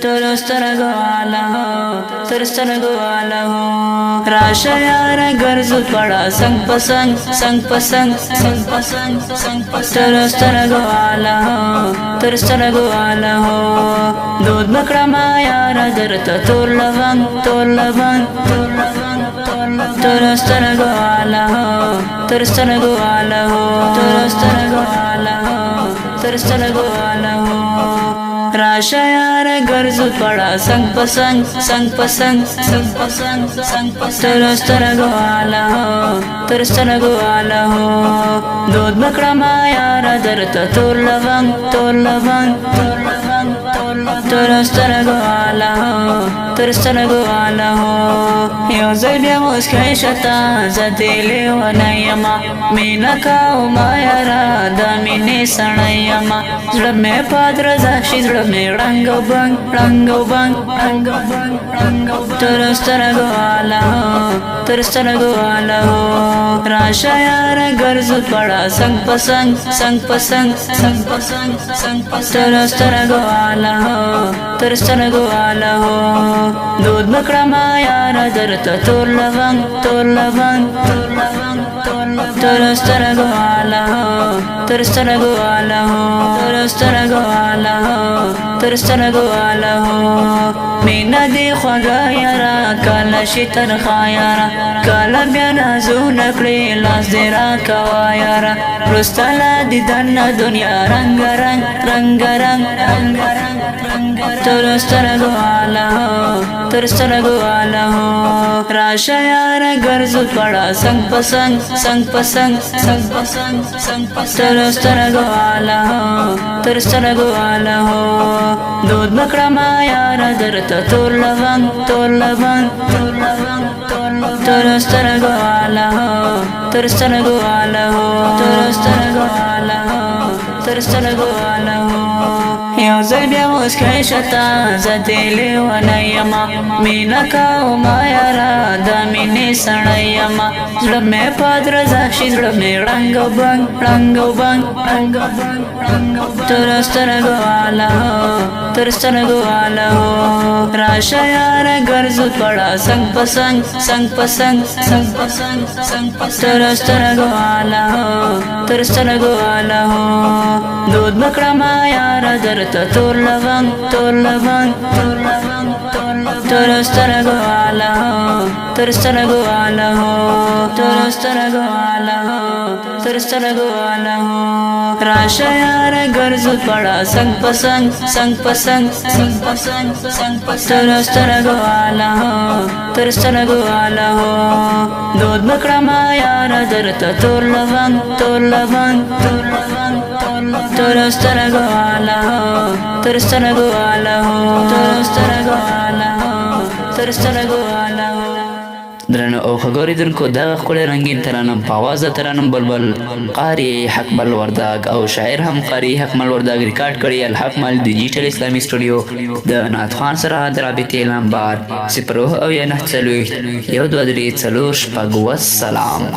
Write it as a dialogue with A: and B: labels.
A: ټولو سترګو والا هو تر سترګو والا هو راشه یاره ګرځو دواړه څنګ په څنګ څنګ په څنګ څنګ په څنګ څنګ په څنګ ټولو سترګو والا هو تر سترګو والا هو دود بکړما یاره درته تور لونګ تور لونګ تور لونګ ټولو سترګو والا هو تر سترګو والا هو ټولو سترګو والا هو تر سترګو والا هو راشه یاره ګرځو دواړه څنګ په څنګ څنګ په څنګ څنګ په څنګ څنګ په څنګ ټولو سترګو والا هو تر سترګو والا هو دود بکړما یاره درته تور لونګ تور لونګ تور لونګ ټولو سترګو والا هو تر سترګو والا هو یو ځل بیا موسکی شته زه دې لیونی یمه مینه کومه یاره د مینې سړی یمه زړه مې په درزه شي زړه مې ړنګ او بنګ ړنګ او بنګ ړنګ او بنګ ړنګ او بنګ ټولو سترګو والا هو تر سترګو والا هو راشه یاره ګرځو دواړه څنګ په څنګ څنګ په څنګ څنګ په څنګ څنګ په څنګ ټولو سترګو والا هو تر سترګو والا هو دود بکړما یاره درته تور لونګ تور لونګ تور لونګ ټولو سترګو والا هو تر سترګو والا هو ټولو سترګو والا هو تر سترګو والا هو مینه دې خوږه یاره کله شي ترخه یاره کله بیا نازونه کړې لاس دې راکوه یاره وروسته له دیدن نه دنیا رنګ رنګ رنګ رنګ رنګ رنګ ټولو سترګو والا هو تر سترګو والا هو راشه یاره ګرځو دواړه څنګ په څنګ څنګ په څنګ څنګ په څنګ څنګ په څنګ ټولو سترګو والا هو تر سترګو والا هو دود بکړما یاره درته تور لونګ تور لونګ تور لونګ ټولو سترګو والا هو تر سترګو والا هو ټولو سترګو والا هو تر سترګو والا هو یو ځل بیا موسکی شته زه دې لیونی یمه مینه کومه یاره د مینې سړی یمه زړه مې په درزه شي زړه مې ړنګ او بنګ ړنګ او بنګ ړنګ او بنګ ړنګ او بنګ ټولو سترګو والا هو تر سترګو والا هو راشه یاره ګرځو دواړه څنګ په څنګ څنګ په څنګ څنګ په څنګ څنګ په څنګ ټولو سترګو والا هو تر سترګو والا هو دود بکړما یاره درته تور لونګ تور لونګ تور لونګ ټولو سترګو والا هو تر سترګو والا هو ټولو سترګو والا هو تر سترګو والا هو راشه یاره ګرځو دواړه څنګ په څنګ څنګ په څنګ څنګ په څنګ څنګ په څنګ ټولو سترګو والا هو تر سترګو والا هو دود بکړما یاره درته تور لونګ تور لونګ تور لونګ ټولو سترګو والا هو تر سترګو والا هو ټولو سترګو والا هو تر سترګو والا هو درنو او خبریدونکو دغه ښکلی رنګین ترانه په آوازه ترانم بلبل قاری حکمل ورداګ او شاعر هم قاری حکمل ورداګ ریکارډ کړي الحق مال ډیجیټل اسلامي سټوډیو د نعت خوان سره د رابطې نمبر 0 او 9 1 2 3 4 5 والسلام